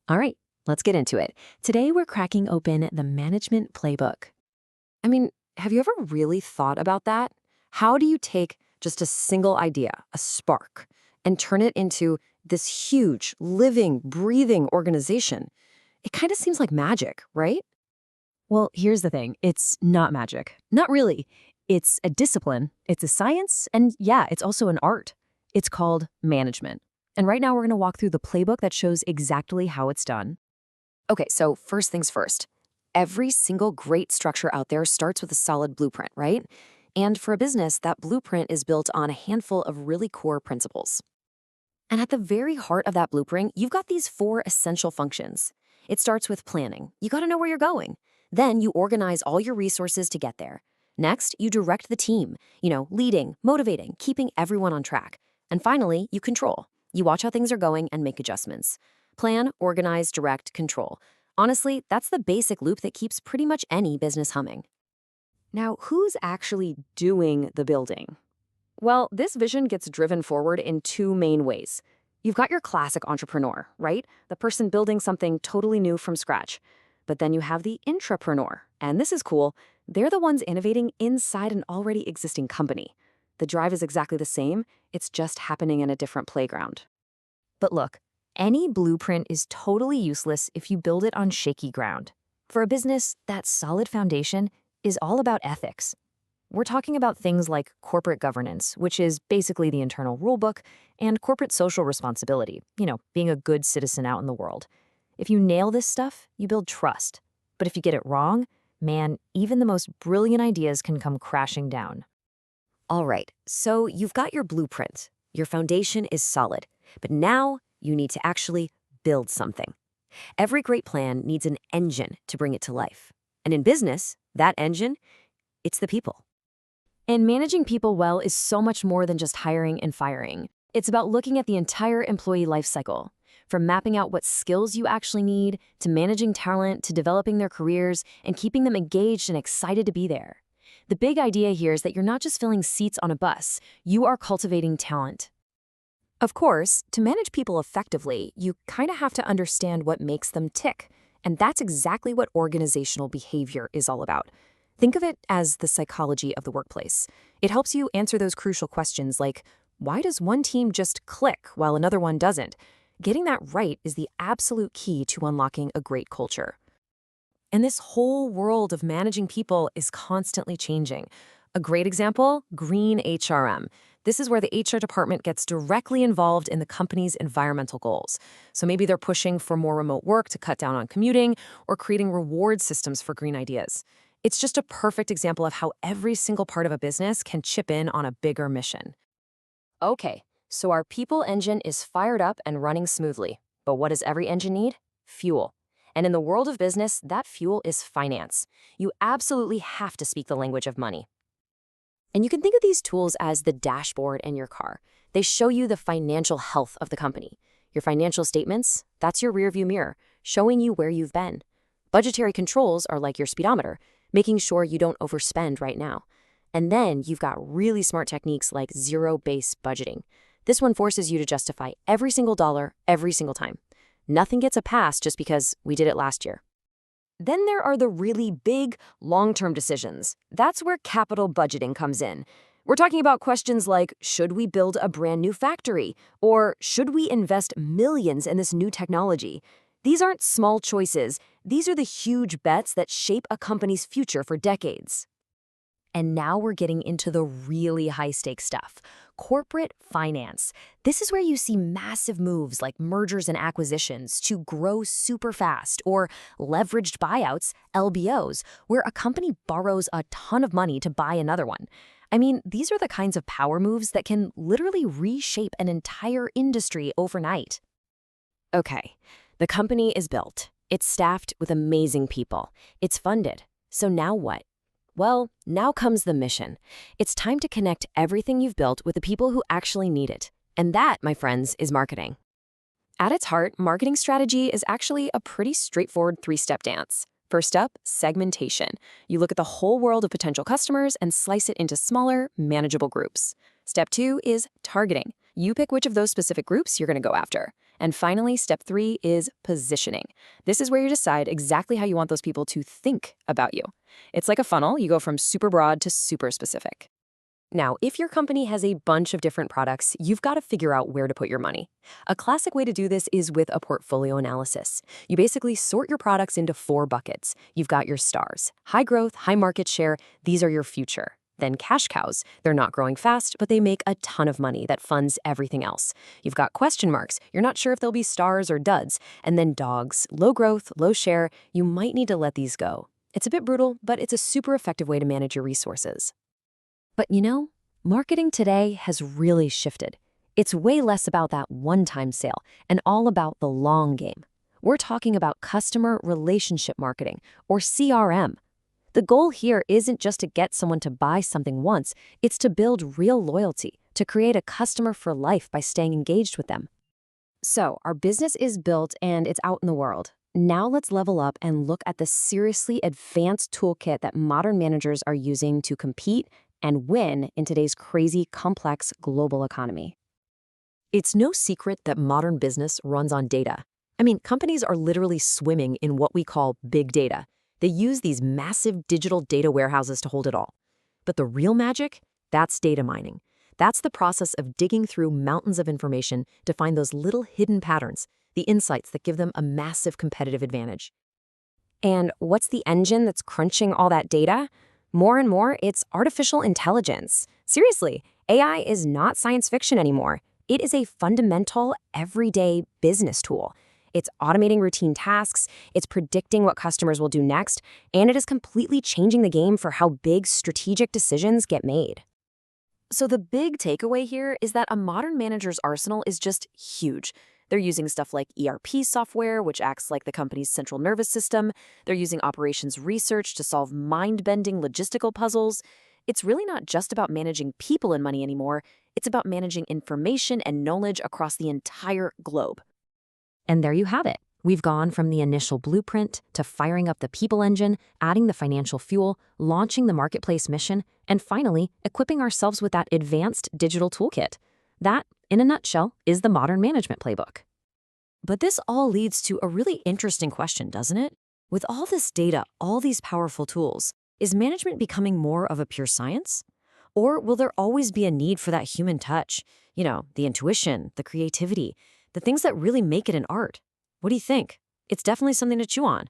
All right, let's get into it. Today, we're cracking open the Management Playbook. I mean, have you ever really thought about that? How do you take just a single idea, a spark, and turn it into this huge, living, breathing organization? It kind of seems like magic, right? Well, here's the thing. It's not magic. Not really. It's a discipline, it's a science, and yeah, it's also an art. It's called management. And right now we're going to walk through the playbook that shows exactly how it's done. Okay, so first things first. Every single great structure out there starts with a solid blueprint, right? And for a business, that blueprint is built on a handful of really core principles. And at the very heart of that blueprint, you've got these four essential functions. It starts with planning. You got to know where you're going. Then you organize all your resources to get there. Next, you direct the team, leading, motivating, keeping everyone on track. And finally, you control. You watch how things are going and make adjustments. Plan, organize, direct, control. Honestly, that's the basic loop that keeps pretty much any business humming. Now, who's actually doing the building? Well, this vision gets driven forward in two main ways. You've got your classic entrepreneur, right? The person building something totally new from scratch. But then you have the intrapreneur, and this is cool. They're the ones innovating inside an already existing company. The drive is exactly the same, it's just happening in a different playground. But look, any blueprint is totally useless if you build it on shaky ground. For a business, that solid foundation is all about ethics. We're talking about things like corporate governance, which is basically the internal rulebook, and corporate social responsibility, being a good citizen out in the world. If you nail this stuff, you build trust. But if you get it wrong, man, even the most brilliant ideas can come crashing down. All right, so you've got your blueprint. Your foundation is solid. But now you need to actually build something. Every great plan needs an engine to bring it to life. And in business, that engine, it's the people. And managing people well is so much more than just hiring and firing. It's about looking at the entire employee life cycle, from mapping out what skills you actually need, to managing talent, to developing their careers, and keeping them engaged and excited to be there. The big idea here is that you're not just filling seats on a bus, you are cultivating talent. Of course, to manage people effectively, you kind of have to understand what makes them tick. And that's exactly what organizational behavior is all about. Think of it as the psychology of the workplace. It helps you answer those crucial questions like, why does one team just click while another one doesn't? Getting that right is the absolute key to unlocking a great culture. And this whole world of managing people is constantly changing. A great example, green HRM. This is where the HR department gets directly involved in the company's environmental goals. So maybe they're pushing for more remote work to cut down on commuting or creating reward systems for green ideas. It's just a perfect example of how every single part of a business can chip in on a bigger mission. Okay, so our people engine is fired up and running smoothly. But what does every engine need? Fuel. And in the world of business, that fuel is finance. You absolutely have to speak the language of money. And you can think of these tools as the dashboard in your car. They show you the financial health of the company. Your financial statements, that's your rearview mirror, showing you where you've been. Budgetary controls are like your speedometer, making sure you don't overspend right now. And then you've got really smart techniques like zero-based budgeting. This one forces you to justify every single dollar, every single time. Nothing gets a pass just because we did it last year. Then there are the really big, long-term decisions. That's where capital budgeting comes in. We're talking about questions like, should we build a brand new factory? Or should we invest millions in this new technology? These aren't small choices. These are the huge bets that shape a company's future for decades. And now we're getting into the really high-stakes stuff. Corporate finance. This is where you see massive moves like mergers and acquisitions to grow super fast, or leveraged buyouts, LBOs, where a company borrows a ton of money to buy another one. I mean, these are the kinds of power moves that can literally reshape an entire industry overnight. Okay, the company is built. It's staffed with amazing people. It's funded. So now what? Well, now comes the mission. It's time to connect everything you've built with the people who actually need it. And that, my friends, is marketing. At its heart, marketing strategy is actually a pretty straightforward three-step dance. First up, segmentation. You look at the whole world of potential customers and slice it into smaller, manageable groups. Step 2 is targeting. You pick which of those specific groups you're going to go after. And finally, step 3 is positioning. This is where you decide exactly how you want those people to think about you. It's like a funnel. You go from super broad to super specific. Now, if your company has a bunch of different products, you've got to figure out where to put your money. A classic way to do this is with a portfolio analysis. You basically sort your products into 4 buckets. You've got your stars: high growth, high market share, these are your future. Then cash cows. They're not growing fast, but they make a ton of money that funds everything else. You've got question marks. You're not sure if they'll be stars or duds. And then dogs, low growth, low share. You might need to let these go. It's a bit brutal, but it's a super effective way to manage your resources. But marketing today has really shifted. It's way less about that one-time sale and all about the long game. We're talking about customer relationship marketing, or CRM. The goal here isn't just to get someone to buy something once, it's to build real loyalty, to create a customer for life by staying engaged with them. So, our business is built and it's out in the world. Now let's level up and look at the seriously advanced toolkit that modern managers are using to compete and win in today's crazy, complex global economy. It's no secret that modern business runs on data. Companies are literally swimming in what we call big data. They use these massive digital data warehouses to hold it all. But the real magic? That's data mining. That's the process of digging through mountains of information to find those little hidden patterns, the insights that give them a massive competitive advantage. And what's the engine that's crunching all that data? More and more, it's artificial intelligence. Seriously, AI is not science fiction anymore. It is a fundamental, everyday business tool. It's automating routine tasks, it's predicting what customers will do next, and it is completely changing the game for how big strategic decisions get made. So the big takeaway here is that a modern manager's arsenal is just huge. They're using stuff like ERP software, which acts like the company's central nervous system. They're using operations research to solve mind-bending logistical puzzles. It's really not just about managing people and money anymore. It's about managing information and knowledge across the entire globe. And there you have it. We've gone from the initial blueprint to firing up the people engine, adding the financial fuel, launching the marketplace mission, and finally, equipping ourselves with that advanced digital toolkit. That, in a nutshell, is the modern management playbook. But this all leads to a really interesting question, doesn't it? With all this data, all these powerful tools, is management becoming more of a pure science? Or will there always be a need for that human touch? The intuition, the creativity, the things that really make it an art. What do you think? It's definitely something to chew on.